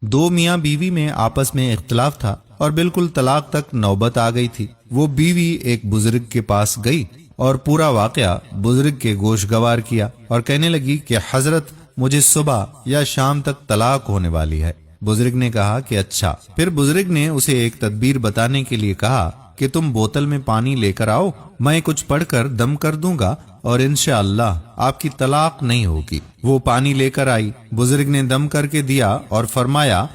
दो मियाँ बीवी में आपस में इख्तलाफ था और बिल्कुल तलाक तक नौबत आ गई थी। वो बीवी एक बुजुर्ग के पास गई और पूरा वाकया बुजुर्ग के गोशगवार किया और कहने लगी कि हजरत, मुझे सुबह या शाम तक तलाक होने वाली है। बुजुर्ग ने कहा कि अच्छा। फिर बुजुर्ग ने उसे एक तदबीर बताने के लिए कहा कि तुम बोतल में पानी लेकर आओ, मैं कुछ पढ़कर दम कर दूंगा और इंशाअल्लाह आपकी तलाक नहीं होगी। वो पानी लेकर आई, बुजुर्ग ने दम करके दिया और फरमाया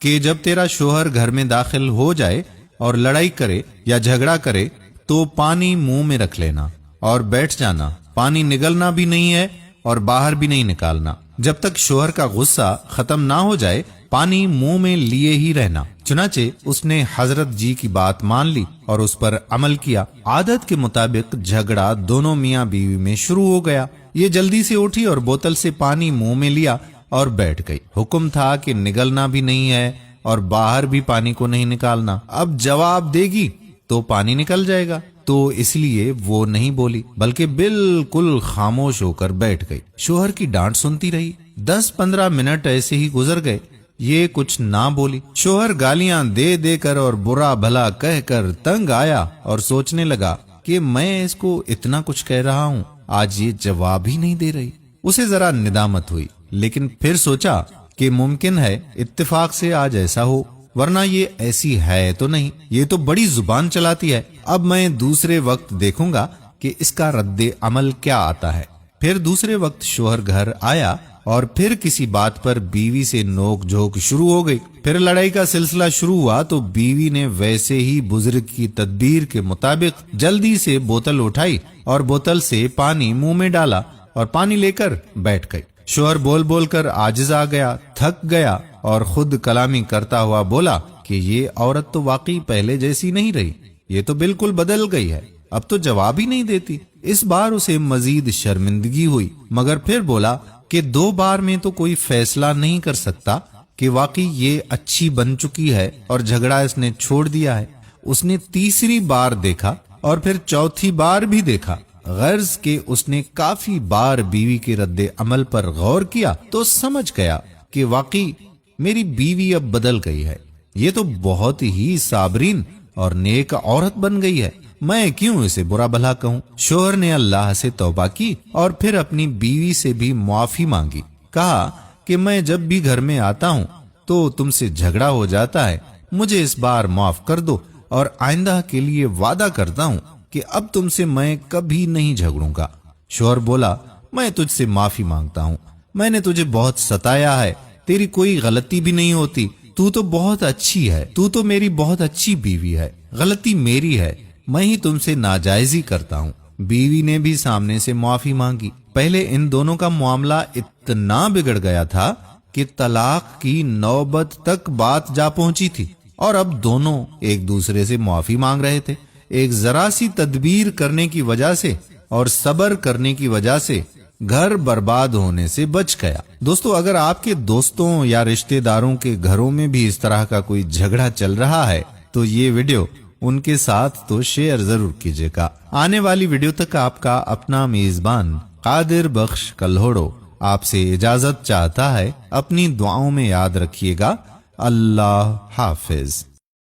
कि जब तेरा शोहर घर में दाखिल हो जाए और लड़ाई करे या झगड़ा करे तो पानी मुंह में रख लेना और बैठ जाना। पानी निगलना भी नहीं है और बाहर भी नहीं निकालना। जब तक शोहर का गुस्सा खत्म ना हो जाए पानी मुंह में लिए ही रहना। चुनाचे उसने हजरत जी की बात मान ली और उस पर अमल किया। आदत के मुताबिक झगड़ा दोनों मियाँ बीवी में शुरू हो गया। ये जल्दी से उठी और बोतल से पानी मुंह में लिया और बैठ गई। हुक्म था कि निगलना भी नहीं है और बाहर भी पानी को नहीं निकालना। अब जवाब देगी तो पानी निकल जाएगा, तो इसलिए वो नहीं बोली बल्कि बिल्कुल खामोश होकर बैठ गई। शोहर की डांट सुनती रही। 10-15 मिनट ऐसे ही गुजर गए। ये कुछ ना बोली। शोहर गालियां दे देकर और बुरा भला कहकर तंग आया और सोचने लगा कि मैं इसको इतना कुछ कह रहा हूँ, आज ये जवाब ही नहीं दे रही। उसे जरा निदामत हुई, लेकिन फिर सोचा कि मुमकिन है इत्तेफाक से आज ऐसा हो, वरना ये ऐसी है तो नहीं, ये तो बड़ी जुबान चलाती है। अब मैं दूसरे वक्त देखूंगा कि इसका रद्दे अमल क्या आता है। फिर दूसरे वक्त शोहर घर आया और फिर किसी बात पर बीवी से नोक झोंक शुरू हो गई। फिर लड़ाई का सिलसिला शुरू हुआ तो बीवी ने वैसे ही बुजुर्ग की तदबीर के मुताबिक जल्दी से बोतल उठाई और बोतल से पानी मुंह में डाला और पानी लेकर बैठ गई। शोहर बोल बोल कर आजिज आ गया, थक गया और खुद कलामी करता हुआ बोला कि ये औरत तो वाकई पहले जैसी नहीं रही, ये तो बिल्कुल बदल गई है, अब तो जवाब ही नहीं देती। इस बार उसे मजीद शर्मिंदगी हुई, मगर फिर बोला कि 2 बार में तो कोई फैसला नहीं कर सकता कि वाकई ये अच्छी बन चुकी है और झगड़ा इसने छोड़ दिया है। उसने तीसरी बार देखा और फिर चौथी बार भी देखा। गर्ज के उसने काफी बार बीवी के रद्दे अमल पर गौर किया तो समझ गया कि वाकई मेरी बीवी अब बदल गई है, ये तो बहुत ही साबरीन और नेक औरत बन गई है, मैं क्यों इसे बुरा भला कहूँ। शोहर ने अल्लाह से तौबा की और फिर अपनी बीवी से भी माफी मांगी। कहा कि मैं जब भी घर में आता हूँ तो तुमसे झगड़ा हो जाता है, मुझे इस बार माफ कर दो और आइंदा के लिए वादा करता हूँ कि अब तुमसे मैं कभी नहीं झगड़ूंगा। शोहर बोला, मैं तुझसे माफी मांगता हूँ, मैंने तुझे बहुत सताया है, तेरी कोई गलती भी नहीं होती, तू तो बहुत अच्छी है, तू तो मेरी बहुत अच्छी बीवी है, गलती मेरी है, मैं ही तुमसे नाजायजी करता हूँ। बीवी ने भी सामने से माफी मांगी। पहले इन दोनों का मामला इतना बिगड़ गया था कि तलाक की नौबत तक बात जा पहुंची थी और अब दोनों एक दूसरे से माफी मांग रहे थे। एक जरा सी तदबीर करने की वजह से और सब्र करने की वजह से घर बर्बाद होने से बच गया। दोस्तों, अगर आपके दोस्तों या रिश्तेदारों के घरों में भी इस तरह का कोई झगड़ा चल रहा है तो ये वीडियो उनके साथ तो शेयर जरूर कीजिएगा। आने वाली वीडियो तक आपका अपना मेजबान कादिर बख्श कल्होड़ो आपसे इजाजत चाहता है। अपनी दुआओं में याद रखिएगा। अल्लाह हाफिज।